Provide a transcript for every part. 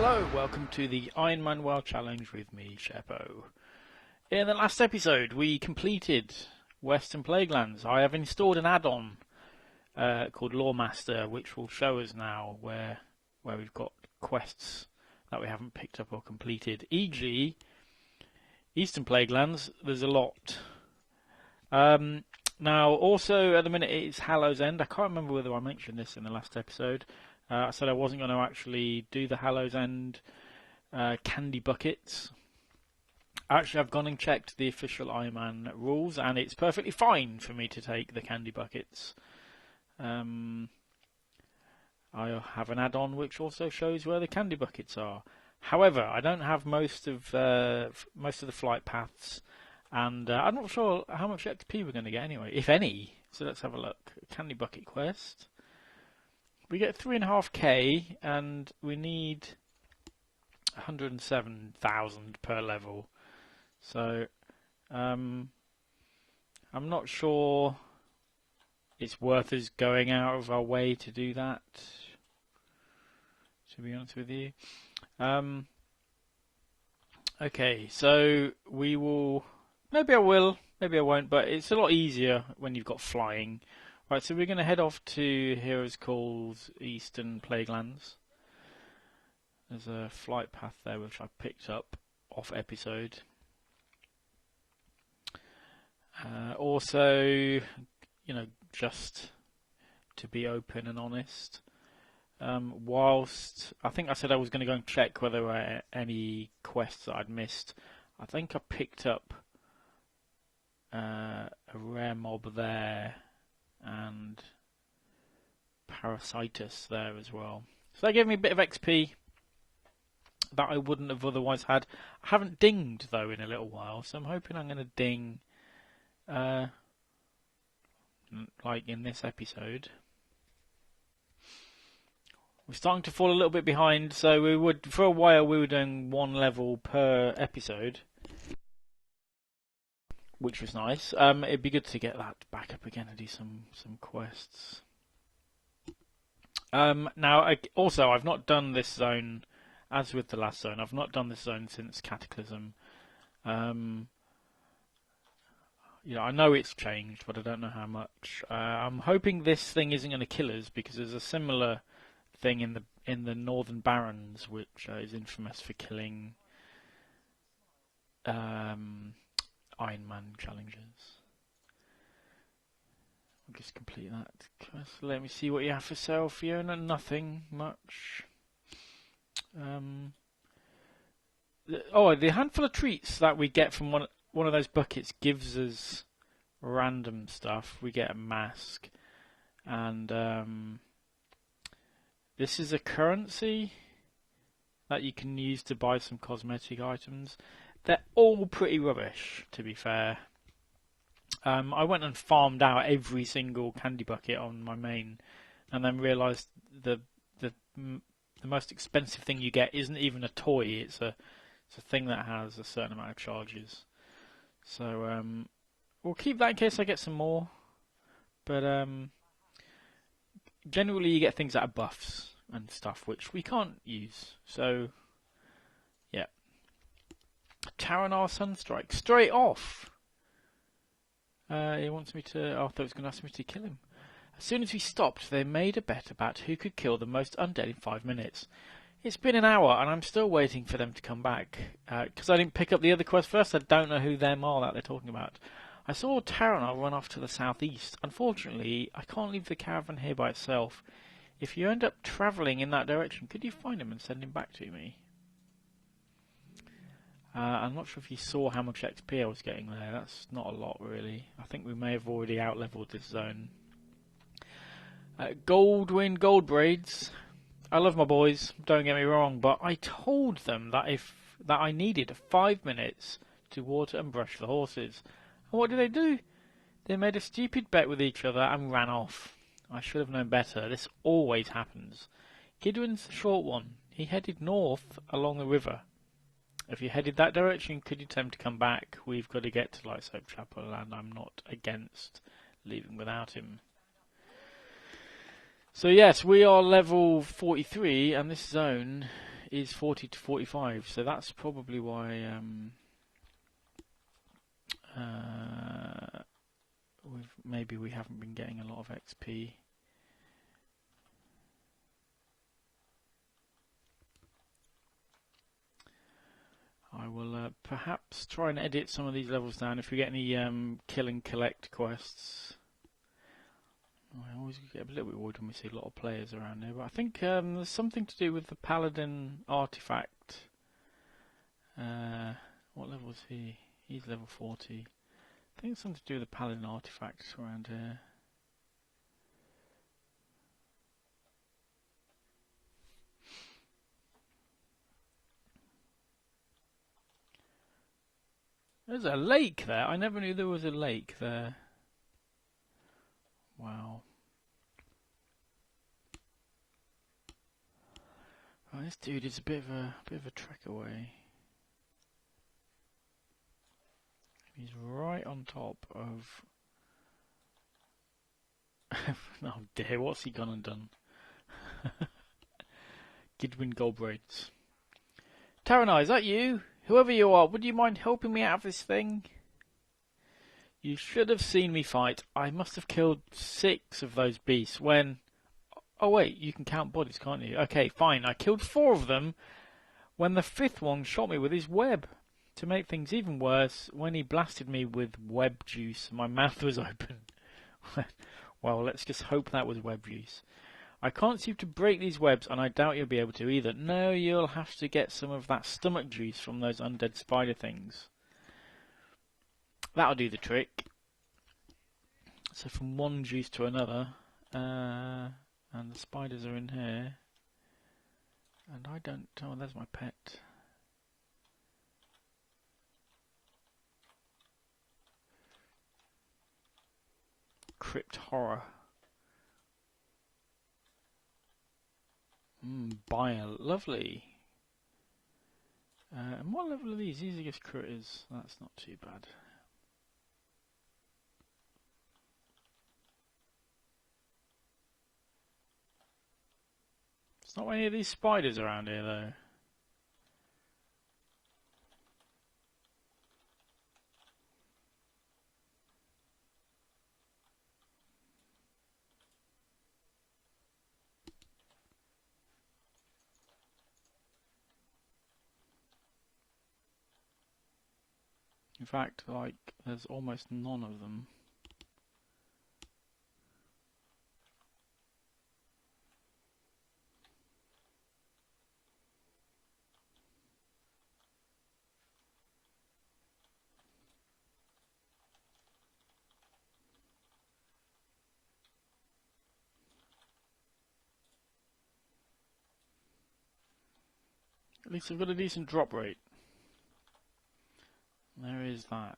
Hello, welcome to the Ironman WoW Challenge with me, Sheppo. In the last episode, we completed Western Plaguelands. I have installed an add-on called Lawmaster, which will show us now where we've got quests that we haven't picked up or completed. E.g., Eastern Plaguelands, there's a lot. Now, also, at the minute, it's Hallows End. I can't remember whether I mentioned this in the last episode. I said I wasn't going to actually do the Hallows End candy buckets. Actually, I've gone and checked the official Ironman rules, and it's perfectly fine for me to take the candy buckets. I have an add-on which also shows where the candy buckets are. However, I don't have most of the flight paths, and I'm not sure how much XP we're going to get anyway, if any. So let's have a look. Candy bucket quest. We get 3.5k, and we need 107,000 per level. So, I'm not sure it's worth us going out of our way to do that, to be honest with you. Okay, so we will... Maybe I will, maybe I won't, but it's a lot easier when you've got flying. Right, so we're going to head off to Heroes Call's Eastern Plaguelands. There's a flight path there which I picked up off episode. Also, just to be open and honest, whilst I think I said I was going to go and check whether there were any quests that I'd missed, I think I picked up a rare mob there and Parasitus there as well. So that gave me a bit of XP that I wouldn't have otherwise had. I haven't dinged though in a little while, so I'm hoping I'm going to ding like in this episode. We're starting to fall a little bit behind, so for a while we were doing one level per episode, which was nice. It'd be good to get that back up again and do some quests. Now, I've not done this zone, as with the last zone, I've not done this zone since Cataclysm. I know it's changed, but I don't know how much. I'm hoping this thing isn't going to kill us, because there's a similar thing in the Northern Barrens, which is infamous for killing Ironman challenges. I'll just complete that quest. Let me see what you have for sale, Fiona. Nothing much. The handful of treats that we get from one of those buckets gives us random stuff. We get a mask, and this is a currency that you can use to buy some cosmetic items. They're all pretty rubbish, to be fair. I went and farmed out every single candy bucket on my main, and then realised the most expensive thing you get isn't even a toy. It's a thing that has a certain amount of charges. So we'll keep that in case I get some more. But generally, you get things that are buffs and stuff which we can't use. So yeah. Taranar Sunstrike, straight off. He wants me to... I thought he was going to ask me to kill him. As soon as we stopped, they made a bet about who could kill the most undead in 5 minutes. It's been an hour, and I'm still waiting for them to come back. Because I didn't pick up the other quest first, I don't know who them are that they're talking about. I saw Taranar run off to the southeast. Unfortunately, I can't leave the caravan here by itself. If you end up travelling in that direction, could you find him and send him back to me? I'm not sure if you saw how much XP I was getting there. That's not a lot, really. I think we may have already out-leveled this zone. Goldwind Gold Braids. I love my boys, don't get me wrong, but I told them that I needed 5 minutes to water and brush the horses. And what did they do? They made a stupid bet with each other and ran off. I should have known better. This always happens. Gidwin's the short one. He headed north along the river. If you headed that direction, could you attempt to come back? We've got to get to Lightsoap Chapel, and I'm not against leaving without him. So yes, we are level 43, and this zone is 40 to 45, so that's probably why maybe we haven't been getting a lot of XP. I will perhaps try and edit some of these levels down if we get any kill and collect quests. I always get a little bit worried when we see a lot of players around here, but I think there's something to do with the Paladin artifact. What level is he? He's level 40. I think it's something to do with the Paladin artifacts around here. There's a lake there. I never knew there was a lake there. Wow. Right, this dude is a bit of a trek away. He's right on top of. Oh dear, what's he gone and done? Gidwin Goldbraids. Taranai, is that you? Whoever you are, would you mind helping me out of this thing? You should have seen me fight. I must have killed 6 of those beasts when... Oh wait, you can count bodies, can't you? Okay, fine. I killed 4 of them when the 5th one shot me with his web. To make things even worse, when he blasted me with web juice, my mouth was open. Well, let's just hope that was web juice. I can't seem to break these webs, and I doubt you'll be able to either. No, you'll have to get some of that stomach juice from those undead spider things. That'll do the trick. So from one juice to another, and the spiders are in here, and I don't... Oh, there's my pet. Crypt horror. Bile, lovely. And what level are these? These are just critters. That's not too bad. There's not any of these spiders around here, though. In fact, like, there's almost none of them. At least I've got a decent drop rate. There is that.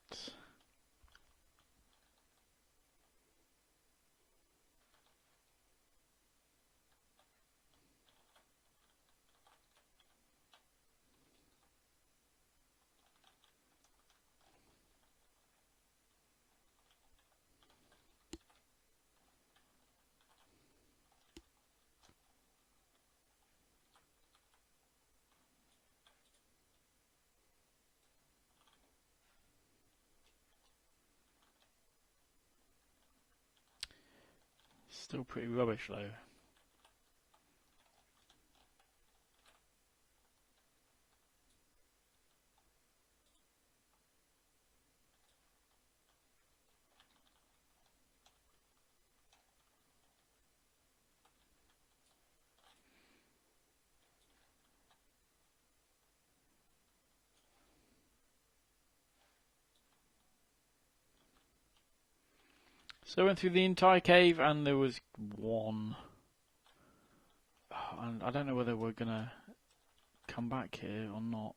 Still pretty rubbish though. So I went through the entire cave and there was one. And I don't know whether we're gonna come back here or not.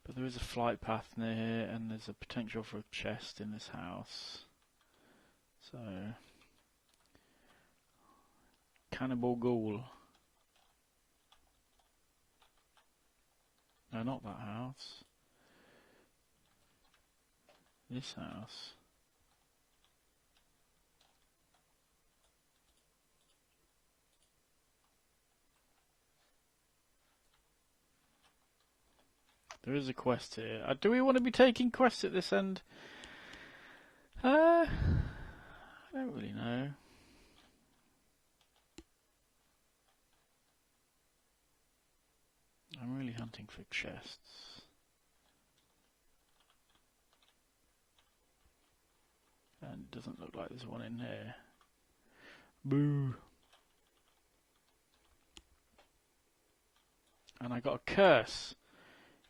But there is a flight path near here and there's a potential for a chest in this house. So... Cannibal Ghoul. No, not that house. This house. There is a quest here. Do we want to be taking quests at this end? I don't really know. I'm really hunting for chests. And it doesn't look like there's one in here. Boo. And I got a curse.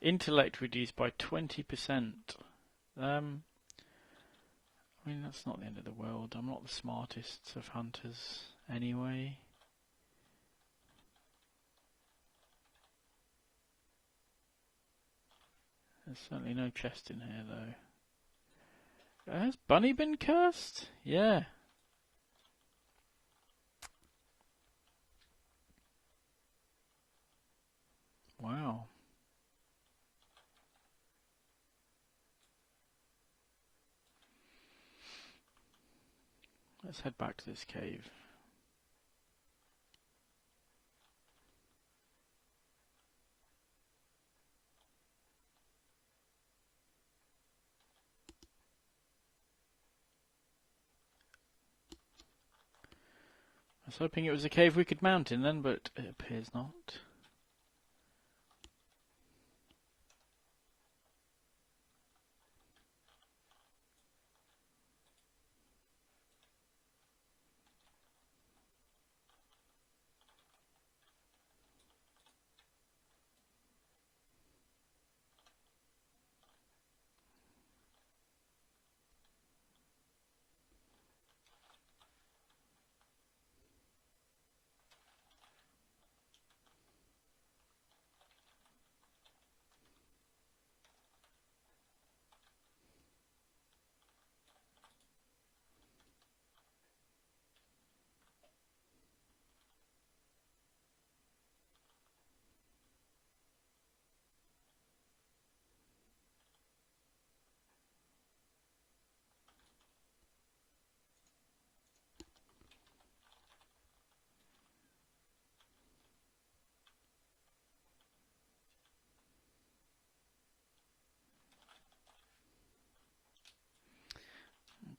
Intellect reduced by 20%. I mean, that's not the end of the world. I'm not the smartest of hunters anyway. There's certainly no chest in here, though. Has Bunny been cursed? Yeah. Wow. Let's head back to this cave. I was hoping it was a cave we could mount in then, but it appears not.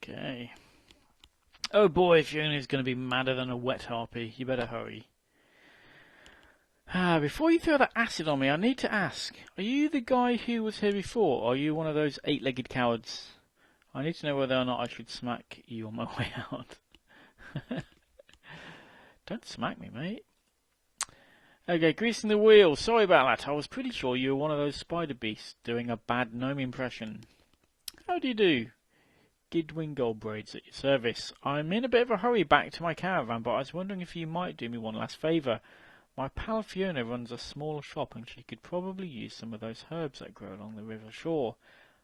Okay. Oh boy, Fiona's going to be madder than a wet harpy. You better hurry. Before you throw that acid on me, I need to ask. Are you the guy who was here before, or are you one of those eight-legged cowards? I need to know whether or not I should smack you on my way out. Don't smack me, mate. Okay, greasing the wheel. Sorry about that. I was pretty sure you were one of those spider beasts doing a bad gnome impression. How do you do? Gidwin Goldbraids at your service. I'm in a bit of a hurry back to my caravan, but I was wondering if you might do me one last favour. My pal Fiona runs a small shop and she could probably use some of those herbs that grow along the river shore.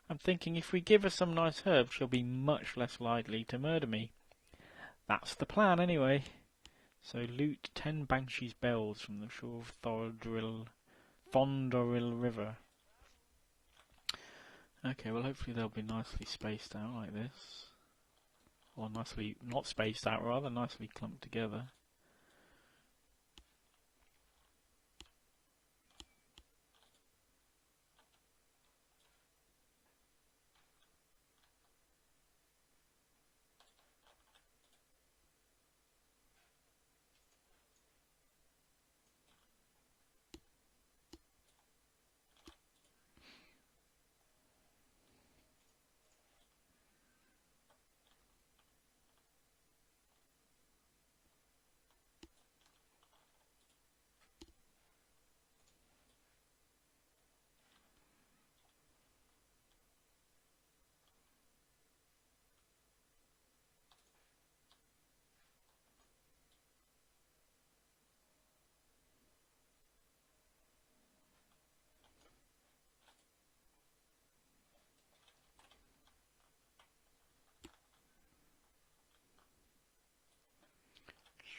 I'm thinking if we give her some nice herbs, she'll be much less likely to murder me. That's the plan, anyway. So loot 10 Banshee's bells from the shore of Thondoril River. Okay, well hopefully they'll be nicely spaced out like this. Or nicely, not spaced out rather, nicely clumped together.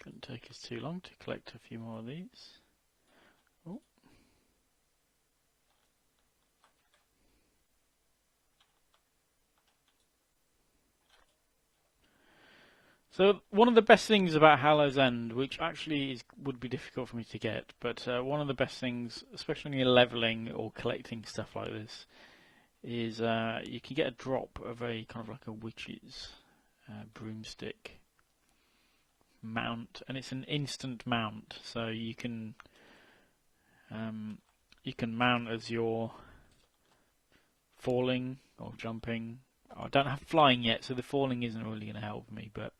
Shouldn't take us too long to collect a few more of these. Oh. So one of the best things about Hallows End, which actually would be difficult for me to get, but one of the best things, especially when you're leveling or collecting stuff like this, is you can get a drop of a kind of like a witch's broomstick mount, and it's an instant mount, so you can mount as you're falling or jumping. I don't have flying yet, so the falling isn't really going to help me, but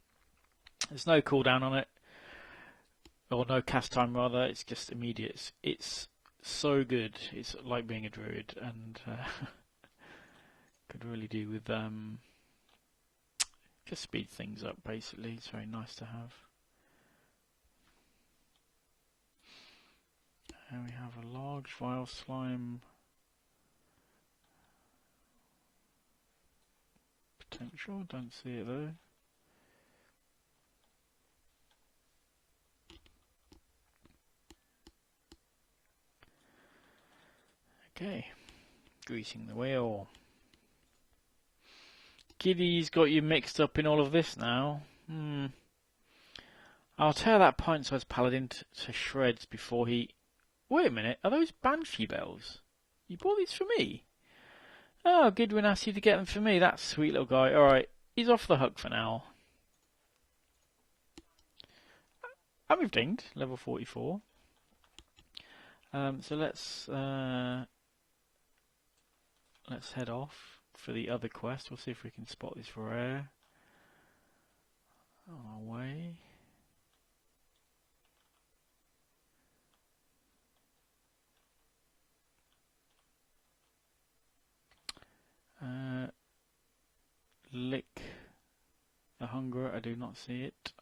there's no cooldown on it, or no cast time rather. It's just immediate. It's so good. It's like being a druid, and could really do with just speed things up. Basically, it's very nice to have. And we have a large vile slime potential. Don't see it though. Okay, greasing the wheel. Giddy's got you mixed up in all of this now. I'll tear that pint-sized paladin to shreds before he... Wait a minute, are those banshee bells? You bought these for me? Oh, Goodwin asked you to get them for me. That sweet little guy. Alright, he's off the hook for now. And we've dinged, level 44. So let's head off for the other quest. We'll see if we can spot this rare on our way. Lick the hunger. I do not see it.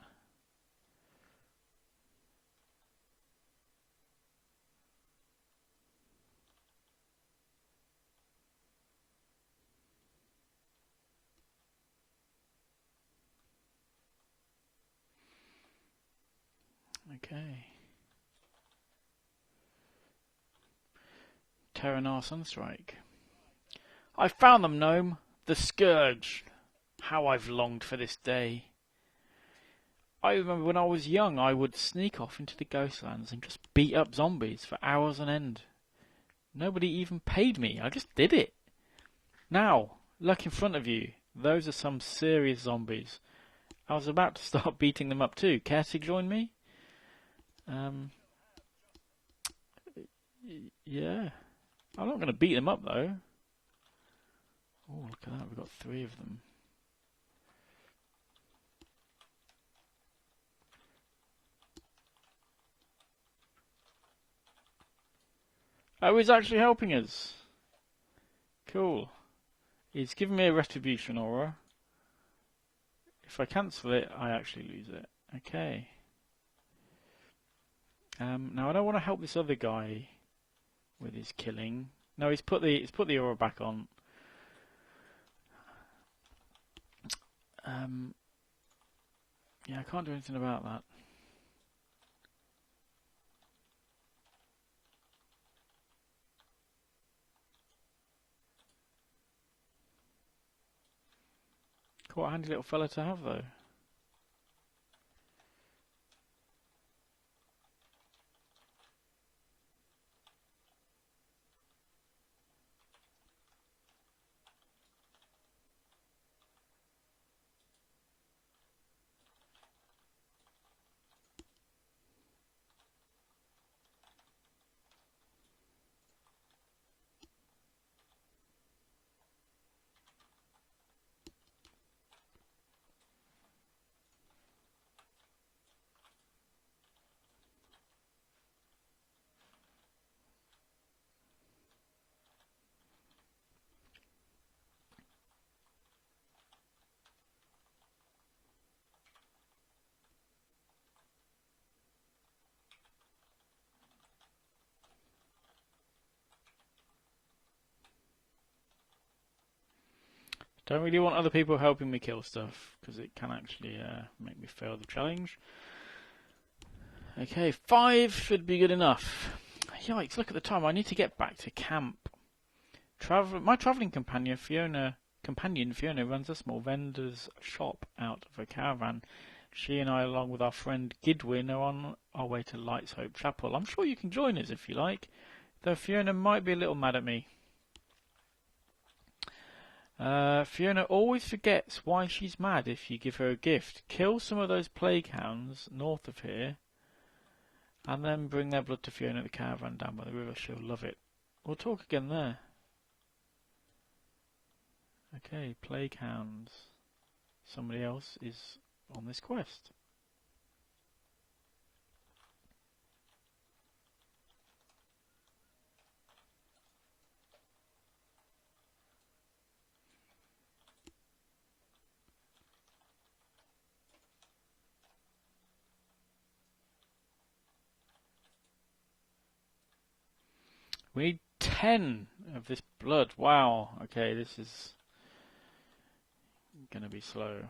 Okay. Terranar Sunstrike. I found them, Gnome. The Scourge. How I've longed for this day. I remember when I was young, I would sneak off into the Ghostlands and just beat up zombies for hours on end. Nobody even paid me. I just did it. Now, look in front of you. Those are some serious zombies. I was about to start beating them up too. Care to join me? Yeah. I'm not going to beat them up though. Oh, look at that. We've got 3 of them. Oh, he's actually helping us. Cool. He's giving me a retribution aura. If I cancel it, I actually lose it. Okay. Now I don't want to help this other guy with his killing. No, he's put the aura back on. Yeah, I can't do anything about that. Quite a handy little fella to have, though. Don't really want other people helping me kill stuff, because it can actually make me fail the challenge. Okay, 5 should be good enough. Yikes, look at the time. I need to get back to camp. My travelling companion Fiona runs a small vendor's shop out of a caravan She and I, along with our friend Gidwin, are on our way to Light's Hope Chapel. I'm sure you can join us if you like, though Fiona might be a little mad at me. Fiona always forgets why she's mad if you give her a gift. Kill some of those plague hounds north of here, and then bring their blood to Fiona at the caravan down by the river. She'll love it. We'll talk again there. Okay, plague hounds. Somebody else is on this quest. We need 10 of this blood. Wow. Okay, this is going to be slow.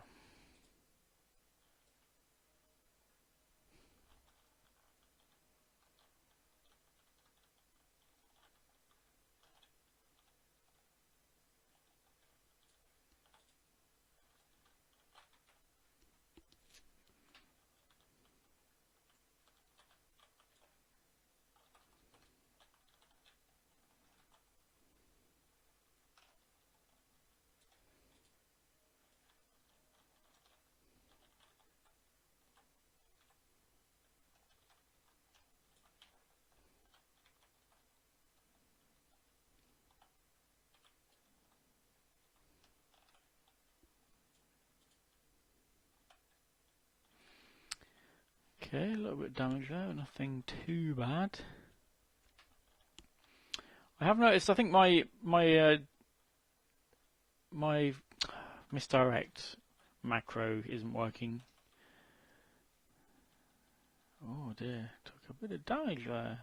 Okay, a little bit of damage there, nothing too bad. I have noticed, I think my misdirect macro isn't working. Oh dear, took a bit of damage there.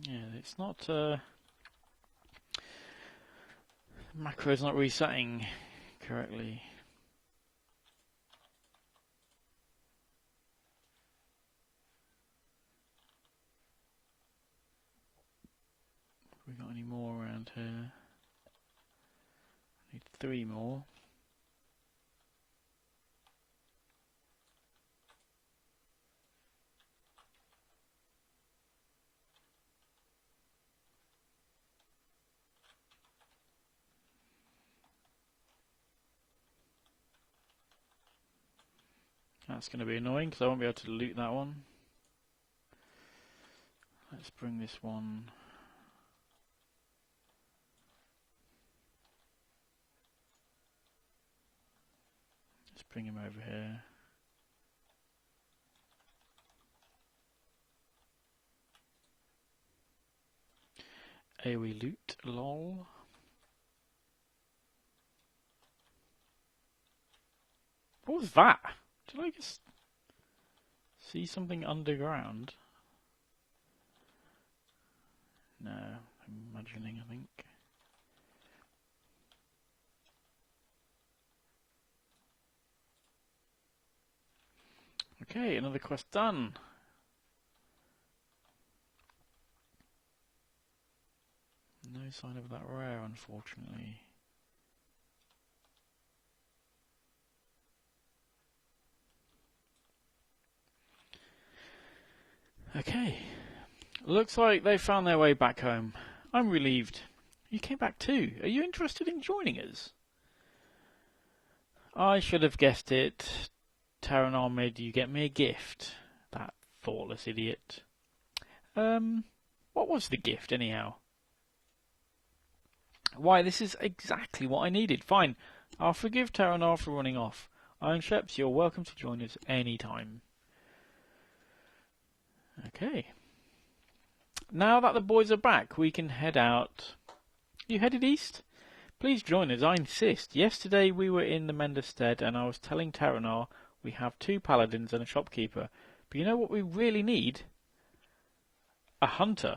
Yeah, it's not macro's not resetting correctly. Have we got any more around here? Need 3 more. That's going to be annoying because I won't be able to loot that one. Let's bring this one. Let's bring him over here. AoE loot, lol. What was that? Did I just see something underground? No, I'm imagining, I think. Okay, another quest done. No sign of that rare, unfortunately. Okay, looks like they found their way back home. I'm relieved. You came back too. Are you interested in joining us? I should have guessed it. Taranar made you get me a gift. That thoughtless idiot. What was the gift anyhow? Why, this is exactly what I needed. Fine, I'll forgive Taranar for running off. Iron Sheps, you're welcome to join us any time. Okay. Now that the boys are back, we can head out. You headed east? Please join us, I insist. Yesterday we were in the Mender's Stead and I was telling Taranar we have 2 paladins and a shopkeeper. But you know what we really need? A hunter.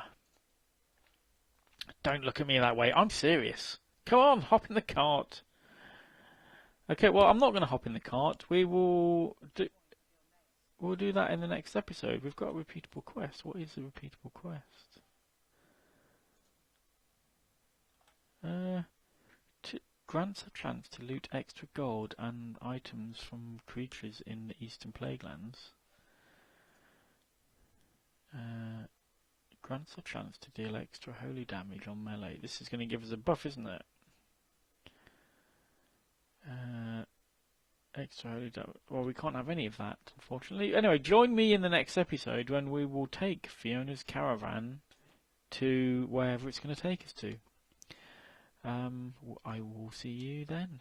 Don't look at me that way, I'm serious. Come on, hop in the cart. Okay, well, I'm not going to hop in the cart. We'll do that in the next episode. We've got a repeatable quest. What is a repeatable quest? Grants a chance to loot extra gold and items from creatures in the Eastern Plaguelands. Grants a chance to deal extra holy damage on melee. This is going to give us a buff, isn't it? Extra holy damage. Well, we can't have any of that, unfortunately. Anyway, join me in the next episode when we will take Fiona's caravan to wherever it's going to take us to. I will see you then.